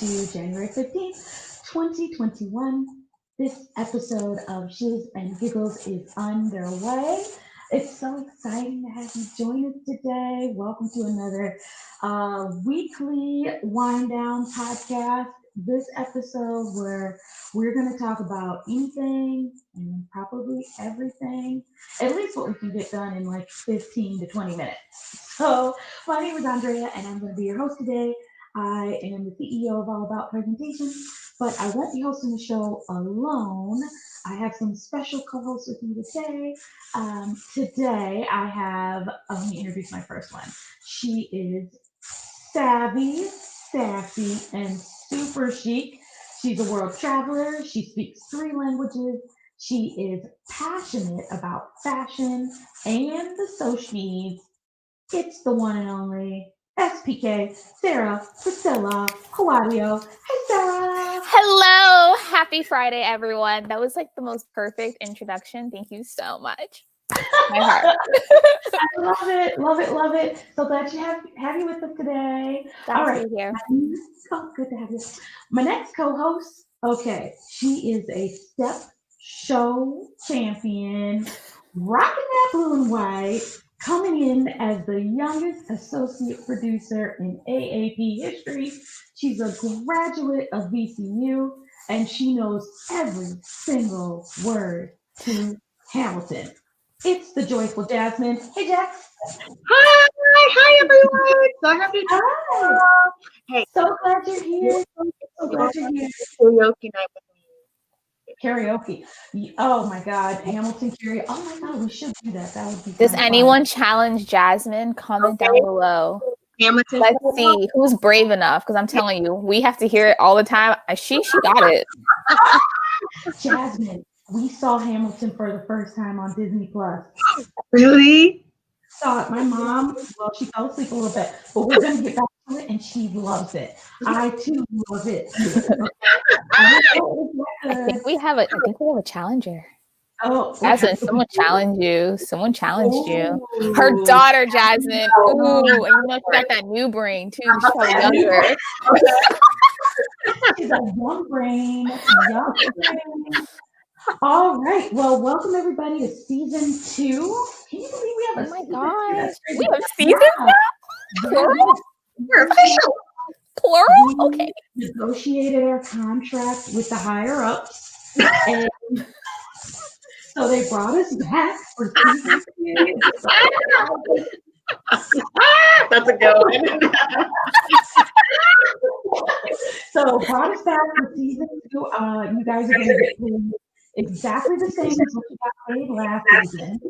to January 15th, 2021. This episode of Shiz and Giggles is underway. It's so exciting to have you join us today. Welcome to another weekly wind down podcast. This episode where we're going to talk about anything and probably everything, at least what we can get done in like 15 to 20 minutes. So, my name is Andrea, and I'm going to be your host today. I am the CEO of All About Presentation, but I won't be hosting the show alone. I have some special co-hosts with me today. Today, I have, let me introduce my first one. She is savvy, sassy, and super chic. She's a world traveler. She speaks 3 languages. She is passionate about fashion and the social needs. It's the one and only SPK, Sarah Priscilla Claudio. Hey, Sarah. Hello. Happy Friday, everyone. That was like the most perfect introduction. Thank you so much. My heart. I love it, love it, love it. So glad to have you with us today. All right. Here. Oh, good to have you. My next co-host, okay, she is a step show champion, rocking that blue and white, coming in as the youngest associate producer in AAP history. She's a graduate of VCU, and she knows every single word to Hamilton. It's the joyful Jasmine. Hey, Jax. Hi, everyone. So happy to Hi. Hey, So glad you're here. So glad you're here. karaoke night with me. Karaoke. Oh my God, Hamilton karaoke. Oh my God, we should do that. That would be. Does kinda anyone challenge Jasmine? Comment down below. Hamilton. Let's see who's brave enough, because I'm telling you, we have to hear it all the time. She got it. fun. Jasmine, we saw Hamilton for the first time on Disney Plus. Really? Saw it. My mom, well, she fell asleep a little bit, but we're gonna get back to it, and she loves it. I too love it. I think we have a challenger. Oh, Jasmine, someone challenged you. Someone challenged you. Her daughter, Jasmine. Ooh, and you know she got that new brain too. She's probably younger. She's a young brain, young brain. All right. Well, welcome everybody to season 2. Can you believe we have a Oh my season 2? gosh. That's crazy. We have seasons now? Plural? We're official. Plural? Okay. We negotiated our contract with the higher ups, and so they brought us back for season 2. That's a good one. So brought us back for season 2. You guys are going to get paid exactly the same as what you got paid last season.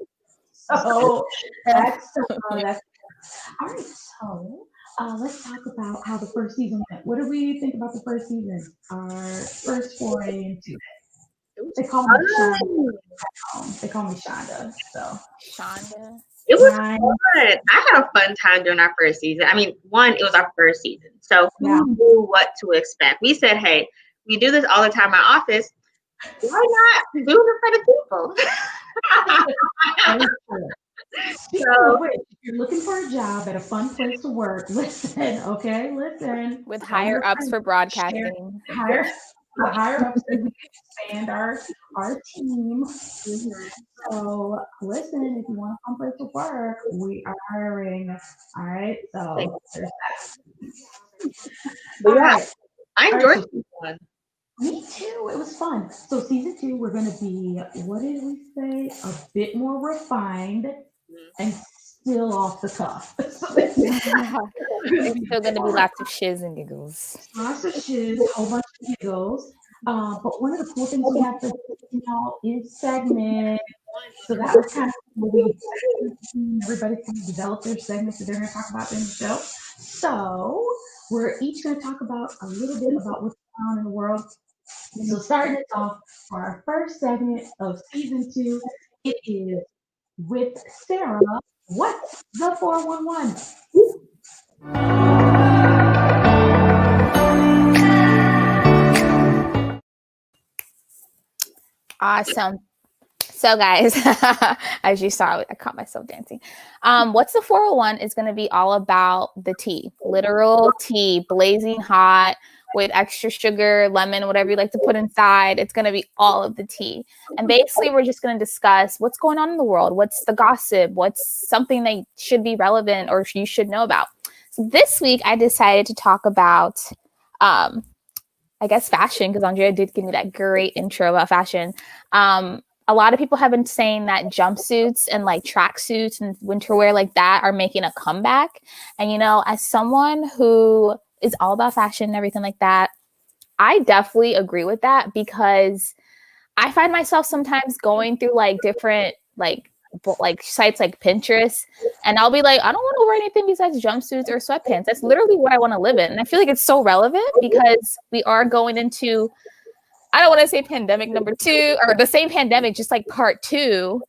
So that's all right. So let's talk about how the first season went. What do we think about the first season? Our first foray into it. They call me Shonda. They call me Shonda. So Shonda. It was fun. I had a fun time during our first season. I mean, it was our first season. So who knew what to expect? We said, hey, we do this all the time in our office. Why not do it in front of people? So, if you're looking for a job at a fun place to work, listen. With higher ups for broadcasting. Higher ups, so we can expand our team. So listen, if you want a fun place to work, we are hiring. All right, so there's that. But yeah, I enjoyed this one. Me too. It was fun. So season 2, we're going to be, what did we say? A bit more refined and still off the cuff. It's still going to be lots of shiz and giggles. Lots of shiz, a whole bunch of giggles. But one of the cool things we have to is segment. So that was kind of cool. Everybody's going to develop their segments that they're going to talk about in the show. So we're each going to talk about a little bit about what's going on in the world. So starting it off for our first segment of season 2, it is with Sarah. What's the 411? Awesome. So guys, as you saw, I caught myself dancing. What's the 401 is going to be all about the tea, literal tea, blazing hot. with extra sugar, lemon, whatever you like to put inside. It's going to be all of the tea. And basically, we're just going to discuss what's going on in the world, what's the gossip, what's something that should be relevant or you should know about. So this week, I decided to talk about, I guess, fashion, because Andrea did give me that great intro about fashion. A lot of people have been saying that jumpsuits and like tracksuits and winter wear like that are making a comeback. And, you know, as someone who is all about fashion and everything like that, I definitely agree with that, because I find myself sometimes going through like different like sites like Pinterest, and I'll be like, I don't want to wear anything besides jumpsuits or sweatpants. That's literally what I want to live in. And I feel like it's so relevant because we are going into, I don't want to say pandemic number 2 or the same pandemic, just like part 2,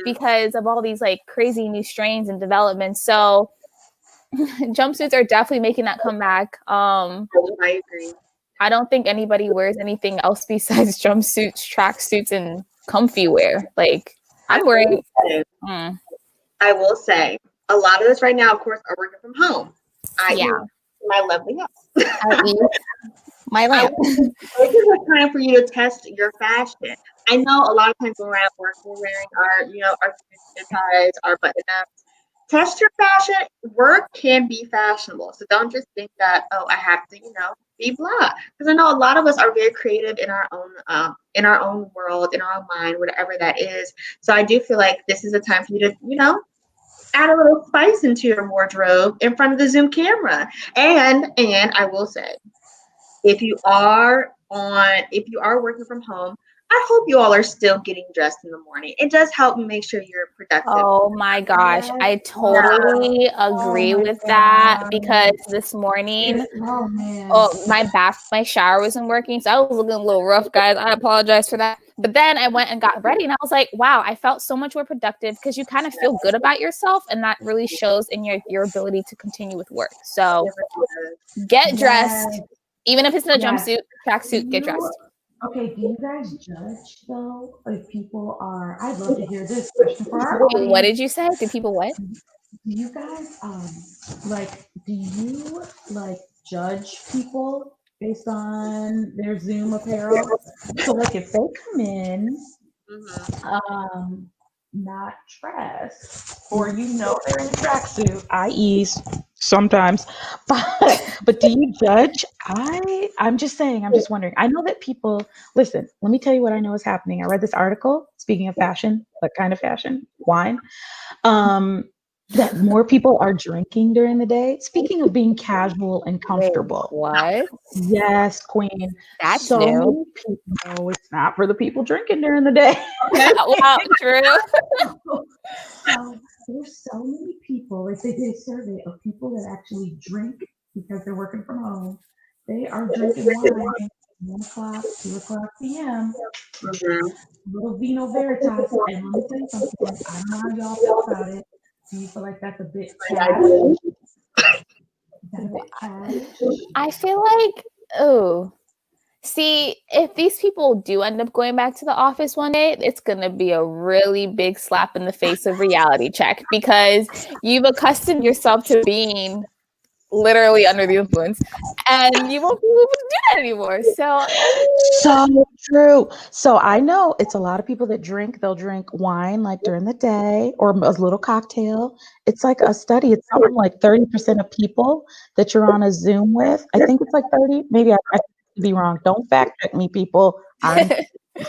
because of all these like crazy new strains and developments. So jumpsuits are definitely making that comeback. I agree. I don't think anybody wears anything else besides jumpsuits, tracksuits, and comfy wear. Like I'm wearing. I will say a lot of us right now, of course, are working from home. My lovely house. My lamp. This is a time for you to test your fashion. I know a lot of times when we're at work, we're wearing our suits, ties, our button ups. Test your fashion. Work can be fashionable, so don't just think that, oh, I have to, be blah. Because I know a lot of us are very creative in our own world, in our own mind, whatever that is. So I do feel like this is a time for you to, add a little spice into your wardrobe in front of the Zoom camera. And I will say, if you are working from home, I hope you all are still getting dressed in the morning. It does help make sure you're productive. Oh my gosh, I totally agree with that, because this morning, my shower wasn't working, so I was looking a little rough, guys. I apologize for that. But then I went and got ready, and I was like, wow, I felt so much more productive, because you kind of feel good about yourself, and that really shows in your ability to continue with work. So get dressed, even if it's in a jumpsuit, tracksuit, get dressed. Okay, do you guys judge though if people are? I'd love to hear this question for our audience. What did you say? Do people what? Do you guys do you judge people based on their Zoom apparel? So like if they come in not dressed, or they're in a tracksuit, i.e. sometimes, but do you judge? I'm just saying, I'm just wondering. I know that people, listen, let me tell you what I know is happening. I read this article, speaking of fashion, what kind of fashion? Wine. That more people are drinking during the day. Speaking of being casual and comfortable. What? Yes, Queen. That's so new. Many people, no, it's not for the people drinking during the day. Wow, true. There's so many people, like they did a survey of people that actually drink because they're working from home. They are drinking wine 1 o'clock, 2 o'clock p.m. Little Vino Veritas. And let me tell you something, I don't know how y'all feel about it. Do you feel like that's a bit cash? I feel like, see, if these people do end up going back to the office one day, it's going to be a really big slap in the face of reality check, because you've accustomed yourself to being literally under the influence, and you won't be able to do that anymore. So true. So I know it's a lot of people that drink. They'll drink wine like during the day, or a little cocktail. It's like a study. It's something like 30% of people that you're on a Zoom with. I think it's like 30. Maybe I could be wrong. Don't fact check me, people. I'm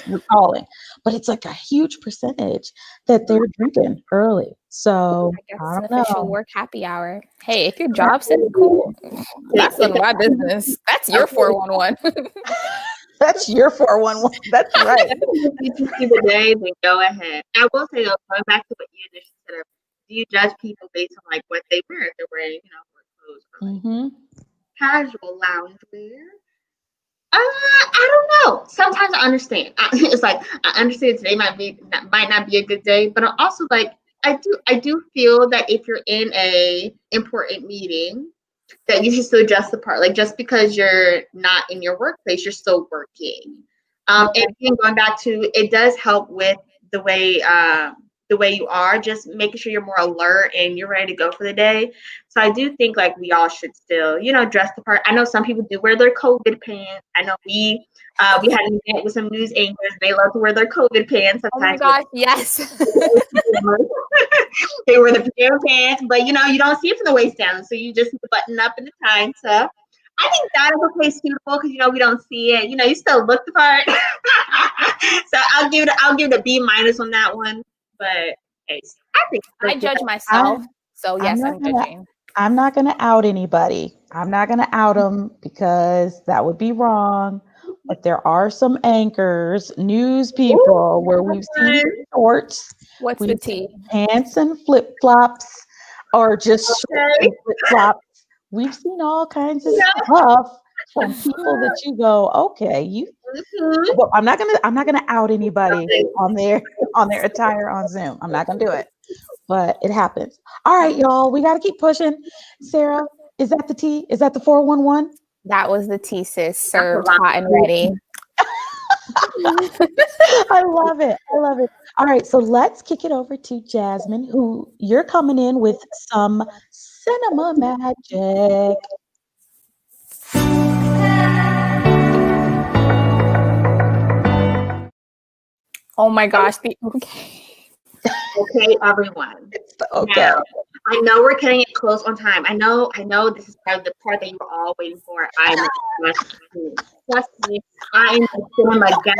recalling, but it's like a huge percentage that they're drinking early. So I guess it's an official work happy hour. Hey, if your job says cool, that's none of my business. That's your 411. That's your 411. That's right. If you see the day, then go ahead. I will say though, going back to what you initially said, do you judge people based on like what they wear? If they're wearing, work clothes or like casual lounge wear. I don't know. Sometimes I understand. It's like I understand today might not be a good day, but I'm also like I do feel that if you're in a important meeting, that you should still dress the part. Like just because you're not in your workplace, you're still working. And again, going back to, it does help with the way the way you are, just making sure you're more alert and you're ready to go for the day. So I do think like we all should still, dress the part. I know some people do wear their COVID pants. I know we had an event with some news anchors. They love to wear their COVID pants. Oh my Sometimes gosh, yes. they wear the pajama pants, but you don't see it from the waist down, so you just button up in the time tuck. I think that is okay, suitable because we don't see it. You still look the part. So I'll give it a B- on that one. But hey, I think I judge myself, so I'm yes, not I'm gonna judging. I'm not gonna out anybody. I'm not gonna out them because that would be wrong. But there are some anchors, news people, where we've seen shorts, What's the we've tea? seen pants and flip flops, or just shorts and flip flops. We've seen all kinds of stuff from people that you go, okay, you. Well, I'm not gonna out anybody on their attire on Zoom. I'm not gonna do it, but it happens. All right, y'all, we got to keep pushing. Sarah, is that the T? Is that the 411? That was the tea, sis, served hot and ready. I love it. I love it. All right, so let's kick it over to Jasmine, who you're coming in with some cinema magic. Oh my gosh, Okay, everyone. Okay. Now, I know we're cutting it close on time. I know this is probably the part that you were all waiting for. Trust me, I am a cinema gal.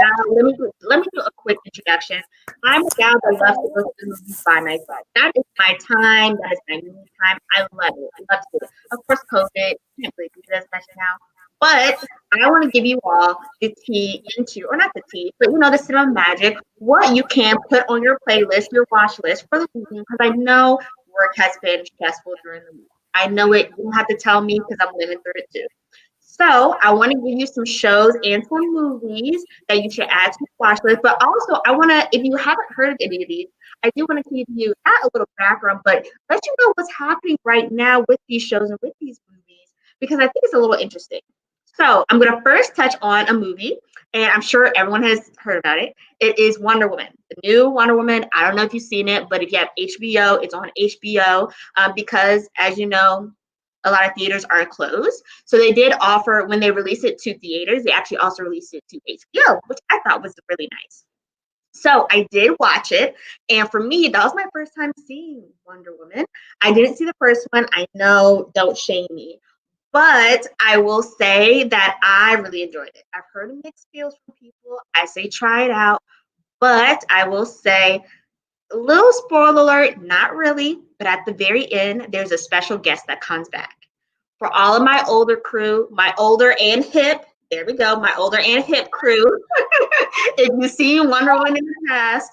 Let me do a quick introduction. I'm a gal that loves to go to the movies by myself. That is my time. That is my me time. I love it. I love to do it. Of course, COVID, can't believe we do this special now. But I want to give you all the tea into, or not the tea, but the cinema magic, what you can put on your playlist, your watch list for the weekend, because I know work has been stressful during the week. I know it. You don't have to tell me because I'm living through it too. So I want to give you some shows and some movies that you should add to your watch list. But also, I want to, if you haven't heard of any of these, I do want to give you not a little background, but let you know what's happening right now with these shows and with these movies, because I think it's a little interesting. So I'm going to first touch on a movie, and I'm sure everyone has heard about it. It is Wonder Woman, the new Wonder Woman. I don't know if you've seen it, but if you have HBO, it's on HBO because, as you know, a lot of theaters are closed. So they did offer, when they released it to theaters, they actually also released it to HBO, which I thought was really nice. So I did watch it, and for me, that was my first time seeing Wonder Woman. I didn't see the first one. I know, don't shame me. But I will say that I really enjoyed it. I've heard mixed feels from people. I say try it out. But I will say, a little spoiler alert, not really. But at the very end, there's a special guest that comes back. For all of my older crew, my older and hip, there we go, my older and hip crew. If you've seen Wonder Woman in the past,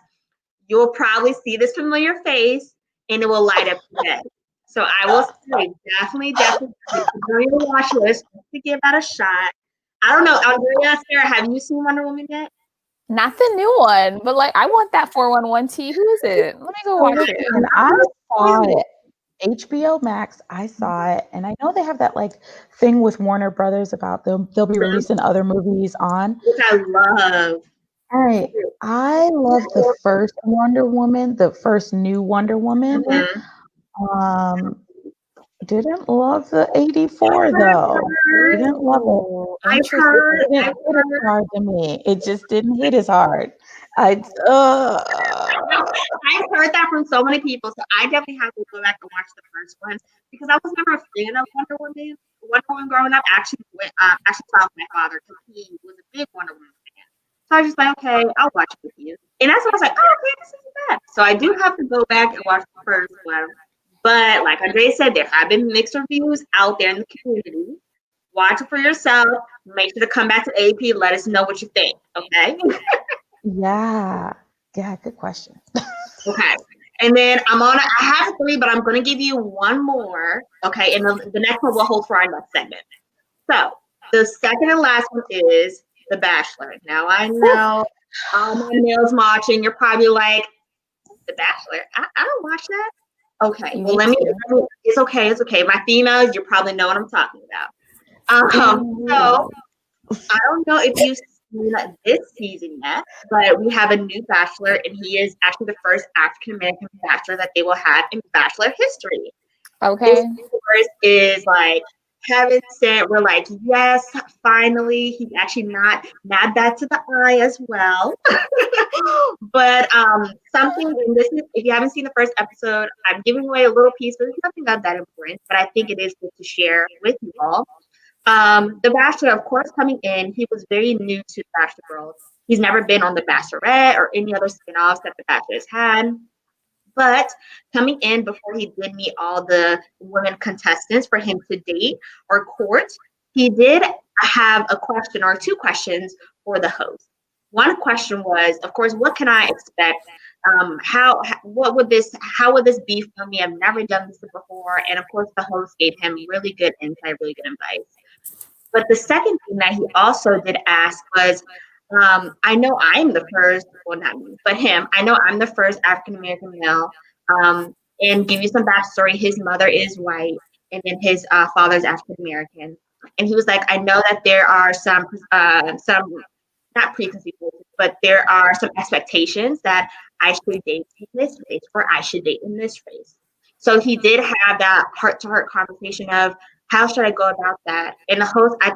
you'll probably see this familiar face and it will light up your head. So I will say, definitely put on your watch list to give that a shot. I don't know, Andrea, Sarah, have you seen Wonder Woman yet? Not the new one, but like I want that 411 T. Who is it? Let me go watch it. And I saw it. HBO Max, I saw it, and I know they have that like thing with Warner Brothers about they'll be releasing other movies on. Which I love. All right, I love the first Wonder Woman, the first new Wonder Woman. Didn't love the 84 though. Didn't love it. I've heard. It didn't hit as hard to me. It just didn't hit as hard. I've heard that from so many people, so I definitely have to go back and watch the first one because I was never a fan of Wonder Woman. Wonder Woman growing up, I actually saw my father because he was a big Wonder Woman fan. So I was just like, okay, I'll watch it with you. And that's when I was like, oh, okay, this isn't bad. So I do have to go back and watch the first one. But like Andrea said, there have been mixed reviews out there in the community. Watch it for yourself. Make sure to come back to AP. Let us know what you think. Okay. Yeah, good question. Okay. And then I have 3, but I'm going to give you one more. Okay. And the next one we'll hold for our next segment. So the second and last one is The Bachelor. Now I know all my males watching, you're probably like, The Bachelor? I don't watch that. Okay. Well, it's okay. My females, you probably know what I'm talking about. So I don't know if you've seen this season yet, but we have a new bachelor, and he is actually the first African American bachelor that they will have in Bachelor history. Okay. This course is like heaven sent. We're like, yes, finally. He's actually not bad to the eye as well. But something, and this is, if you haven't seen the first episode, I'm giving away a little piece, but it's nothing that important. But I think it is good to share with you all. The Bachelor, of course, coming in, he was very new to the Bachelor world. He's never been on the Bachelorette or any other spin-offs that the Bachelor has had. But coming in before he did meet all the women contestants for him to date or court, he did have a question or two questions for the host. One question was, of course, what can I expect? How would this be for me? I've never done this before. And of course, the host gave him really good insight, really good advice. But the second thing that he also did ask was, I know I'm the first, well, not me, but him. I know I'm the first African American male. And give you some backstory. His mother is white, and then his father's African American. And he was like, I know that there are some not preconceived, but there are some expectations that I should date in this race or I should date in this race. So he did have that heart-to-heart conversation of how should I go about that? And the host, I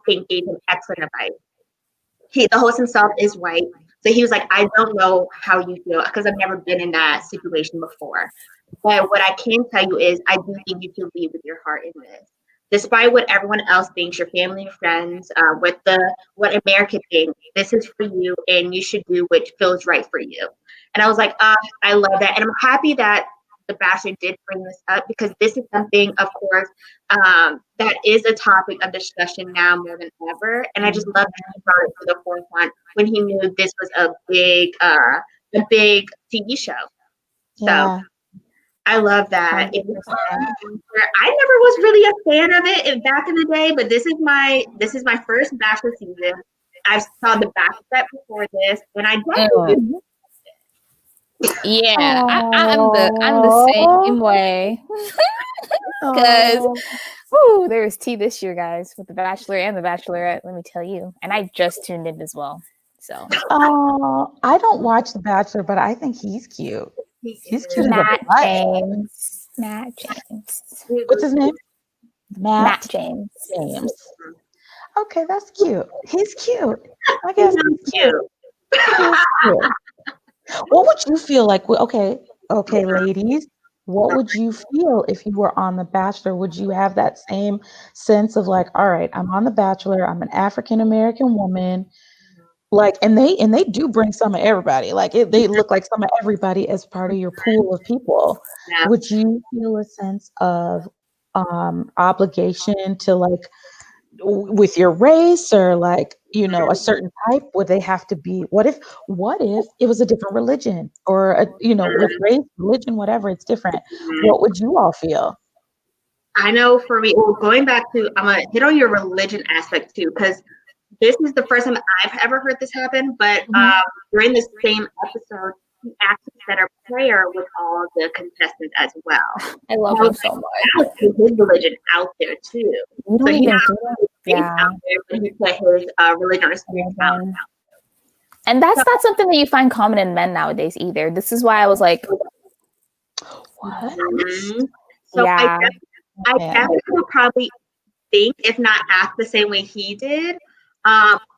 think, gave him excellent advice. The host himself is white, so he was like, I don't know how you feel because I've never been in that situation before. But what I can tell you is, I do think you should lead with your heart in this. Despite what everyone else thinks, your family and friends, what America thinks, this is for you, and you should do what feels right for you. And I was like, I love that, and I'm happy that the Bachelor did bring this up because this is something, of course, that is a topic of discussion now more than ever. And I just love that he brought it to the forefront when he knew this was a big TV show. So Yeah. I love that. 100%. I never was really a fan of it back in the day, but this is my first Bachelor season. I saw the Bachelorette before this, and I definitely Yeah, I'm the same way. Because there was tea this year, guys, with the Bachelor and the Bachelorette. Let me tell you, and I just tuned in as well. So I don't watch The Bachelor, but I think he's cute. He's cute as a Matt butt. James. What's his name? Matt James. Okay, that's cute. He's cute. I guess he's cute. He's cute. What would you feel like? Okay, ladies. What would you feel if you were on The Bachelor? Would you have that same sense of like, all right, I'm on The Bachelor. I'm an African American woman. Like, and they do bring some of everybody. Like, they look like some of everybody as part of your pool of people. Yeah. Would you feel a sense of obligation to like with your race or like, you know, a certain type? Would they have to be? What if it was a different religion or with race, religion, whatever, it's different. What would you all feel? I know for me, well, going back to, I'm gonna hit on your religion aspect too, because this is the first time I've ever heard this happen. But during the same episode, he actually said a prayer with all the contestants as well. I love him so much. His religion out there too. We don't So he even not do that. only out there, but he put his religion out. And that's not something that you find common in men nowadays either. This is why I was like, what? So yeah. I definitely would probably think, if not act the same way he did,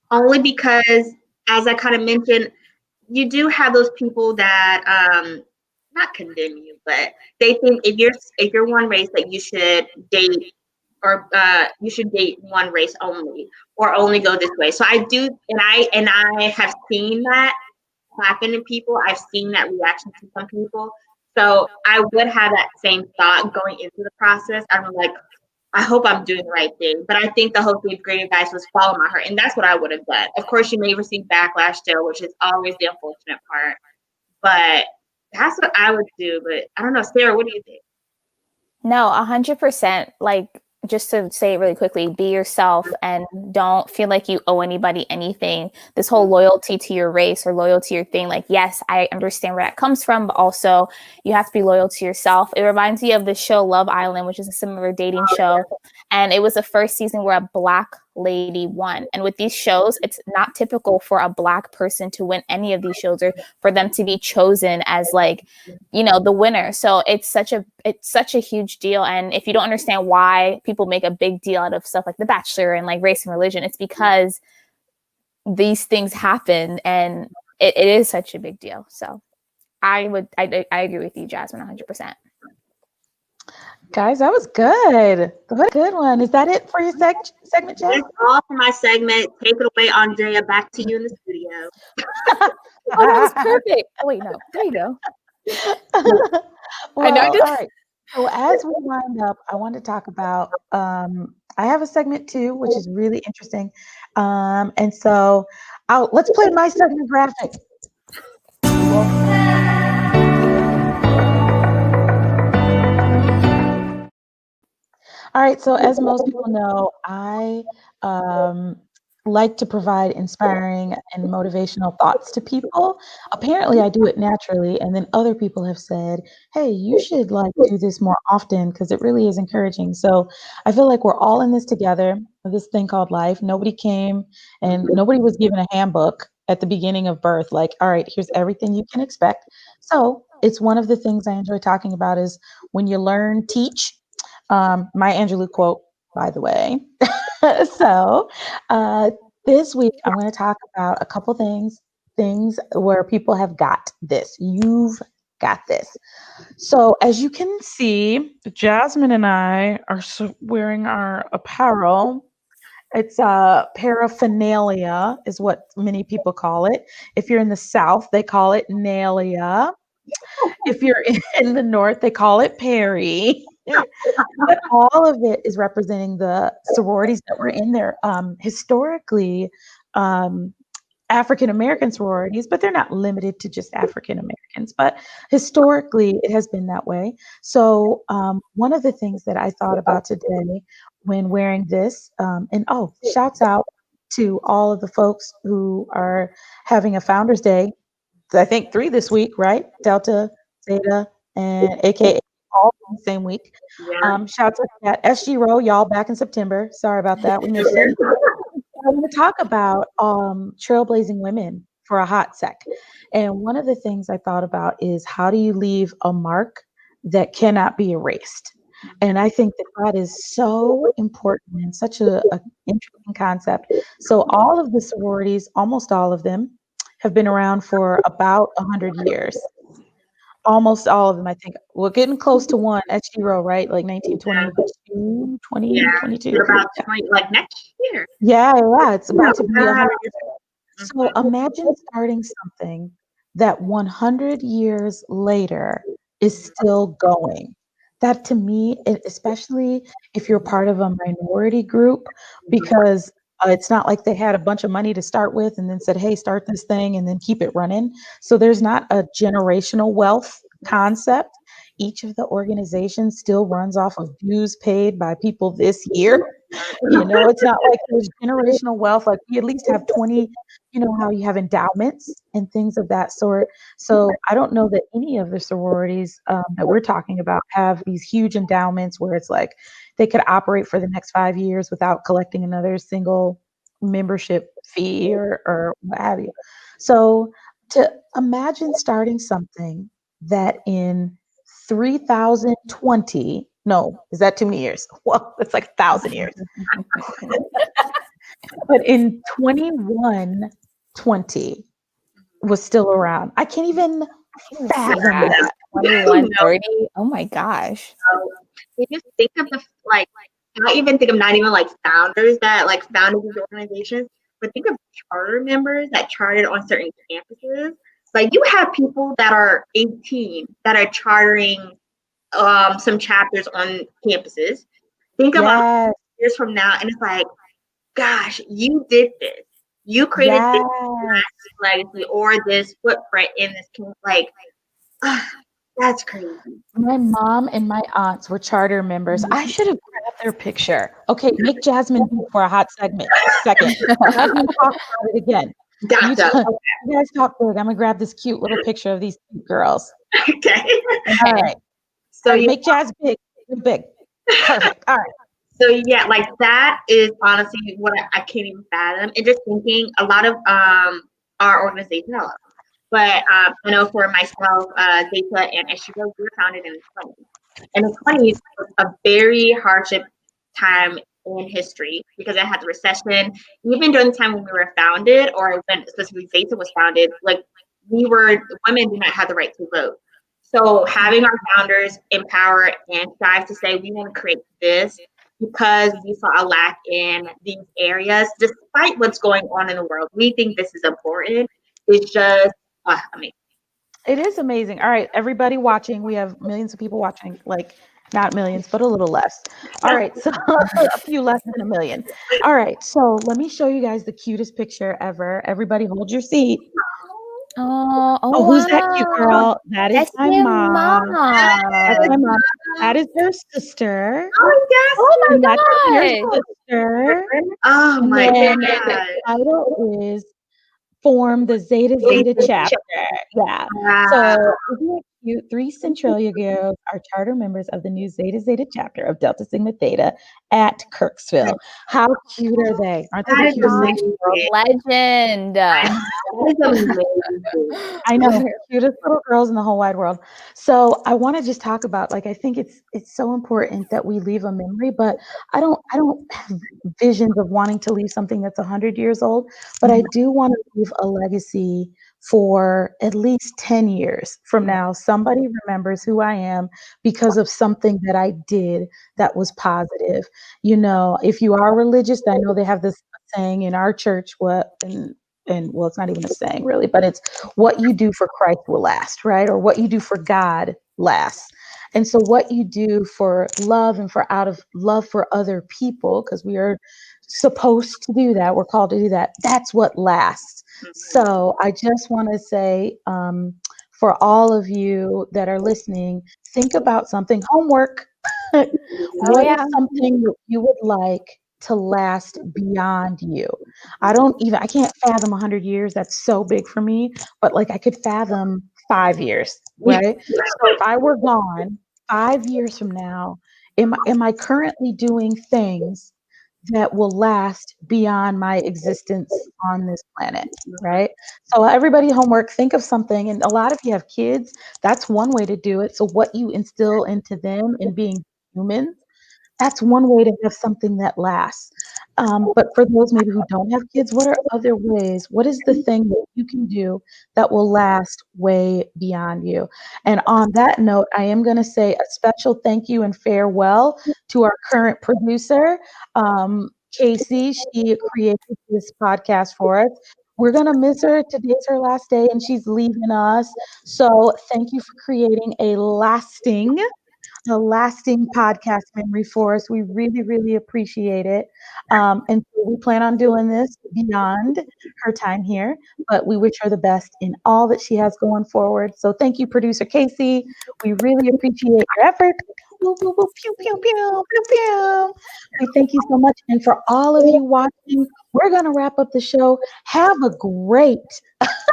only because, as I kind of mentioned, you do have those people that not condemn you, but they think if you're one race that you should date or you should date one race only or only go this way. So I do, and I have seen that happen in people. I've seen that reaction to some people. So I would have that same thought going into the process. I'm like, I hope I'm doing the right thing. But I think the hope gave great advice was follow my heart. And that's what I would have done. Of course, you may receive backlash still, which is always the unfortunate part. But that's what I would do. But I don't know, Sarah, what do you think? No, 100%. Like, just to say it really quickly, be yourself and don't feel like you owe anybody anything. This whole loyalty to your race or loyalty to your thing, like, yes, I understand where that comes from, but also you have to be loyal to yourself. It reminds me of the show Love Island, which is a similar dating show. And it was the first season where a Black lady won. And with these shows, it's not typical for a Black person to win any of these shows or for them to be chosen as like, you know, the winner. So it's such a huge deal. And if you don't understand why people make a big deal out of stuff like The Bachelor and like race and religion, it's because these things happen and it is such a big deal. So I agree with you, Jasmine, 100%. Guys, that was good. What a good one. Is that it for your segment, Jess? That's all for my segment. Take it away, Andrea. Back to you in the studio. Oh, that was perfect. Oh, wait, no. There you go. Well, I know I did. all right. So as we wind up, I want to talk about, I have a segment too, which is really interesting. And so let's play my segment graphic. All right, so as most people know, I like to provide inspiring and motivational thoughts to people. Apparently, I do it naturally, and then other people have said, "Hey, you should like do this more often because it really is encouraging." So I feel like we're all in this together, this thing called life. Nobody came and nobody was given a handbook at the beginning of birth, like, all right, here's everything you can expect. So it's one of the things I enjoy talking about is when you learn, teach. My Angelou quote, by the way. So this week, I'm going to talk about a couple things where people have got this. You've got this. So as you can see, Jasmine and I are wearing our apparel. It's paraphernalia is what many people call it. If you're in the South, they call it nalia. If you're in the North, they call it Perry. But all of it is representing the sororities that were in there. Historically, African American sororities, but they're not limited to just African Americans. But historically, it has been that way. So one of the things that I thought about today when wearing this, and shouts out to all of the folks who are having a Founders Day. I think 3 this week, right? Delta, Zeta, and AKA all in the same week. Yeah. Shouts out to that. SG Row, y'all back in September. Sorry about that. We missed you. I want to talk about trailblazing women for a hot sec. And one of the things I thought about is how do you leave a mark that cannot be erased? And I think that is so important and such a interesting concept. So all of the sororities, almost all of them, have been around for about 100 years. Almost all of them, I think. We're getting close to one at Shiro, right? Like 1922, 2022. They're about 20, like next year. Yeah, it's about to be 100 years old. So imagine starting something that 100 years later is still going. That to me, especially if you're part of a minority group, because it's not like they had a bunch of money to start with and then said, hey, start this thing and then keep it running. So there's not a generational wealth concept. Each of the organizations still runs off of dues paid by people this year. You know, it's not like there's generational wealth. Like we at least have 20, you know, how you have endowments and things of that sort. So I don't know that any of the sororities that we're talking about have these huge endowments where it's like they could operate for the next 5 years without collecting another single membership fee or what have you. So to imagine starting something that in 3020, no, is that too many years? Well, it's like 1,000 years. But in 2120 was still around. I can't even fathom that. 2130. Oh my gosh. You just think of not even think of not even like founders that like founded these organizations, but think of charter members that chartered on certain campuses. Like you have people that are 18 that are chartering some chapters on campuses. Think about years from now, and it's like, gosh, you did this. You created this legacy or this footprint in this camp. Like, that's crazy. My mom and my aunts were charter members. I should have grabbed their picture. Okay, make Jasmine for a hot segment. Second, Jasmine talk about it again. Gotcha. You guys talk big. I'm gonna grab this cute little picture of these cute girls. Okay. All right. So you make Jazz big. Perfect. All right. So yeah, like that is honestly what I can't even fathom. And just thinking, a lot of our organization, not a lot, but I know for myself, Data and Eshigo, we were founded in the 20s. And the 20s was a very hardship time in history because it had the recession. Even during the time when we were founded, or when specifically Data was founded, like women did not have the right to vote. So having our founders empower and strive to say we want to create this because we saw a lack in these areas, despite what's going on in the world, we think this is important. It's just amazing. It is amazing. All right, everybody watching, we have millions of people watching, like not millions, but a little less. All right, so a few less than a million. All right, so let me show you guys the cutest picture ever. Everybody hold your seat. Oh, Oh, who's that cute wow. girl? That is That's my your mom. That's my mom. mom. That is her sister. Oh yes. Oh And that's your my sister. Oh And my then god. the title is Form the Zeta Zeta chapter. Yeah. So Wow. isn't that cute? 3 Centralia girls are charter members of the new Zeta Zeta chapter of Delta Sigma Theta at Kirksville. How cute are they? Aren't they That the is cutest thing? amazing. legend. That is amazing. I know, cutest little girls in the whole wide world. So I want to just talk about, like, I think it's so important that we leave a memory, but I don't have visions of wanting to leave something that's 100 years old, but I do want to leave a legacy for at least 10 years from now. Somebody remembers who I am because of something that I did that was positive. You know, if you are religious, I know they have this saying in our church, and well, it's not even a saying really, but it's what you do for Christ will last, right? Or what you do for God lasts. And so what you do for love and for out of love for other people, because we are supposed to do that, we're called to do that, that's what lasts. So I just want to say, for all of you that are listening, think about something, homework. What is yeah. something that you would like to last beyond you? I can't fathom 100 years. That's so big for me. But like I could fathom 5 years, right? So if I were gone 5 years from now, am I currently doing things that will last beyond my existence on this planet, right? So everybody homework, think of something. And a lot of you have kids. That's one way to do it. So what you instill into them in being humans, that's one way to have something that lasts. But for those maybe who don't have kids, what are other ways? What is the thing that you can do that will last way beyond you? And on that note, I am going to say a special thank you and farewell to our current producer, Casey. She created this podcast for us. We're going to miss her. Today's her last day and she's leaving us. So thank you for creating a lasting podcast memory for us. We really, really appreciate it. And so we plan on doing this beyond her time here, but we wish her the best in all that she has going forward. So thank you, producer Casey. We really appreciate your effort. Woo, woo, woo, pew, pew, pew, pew, pew. We thank you so much. And for all of you watching, we're going to wrap up the show. Have a great,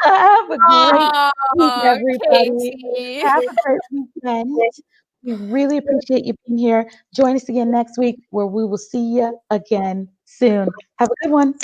have a great week, Oh, everybody. Casey. Have a great weekend. We really appreciate you being here. Join us again next week where we will see you again soon. Have a good one.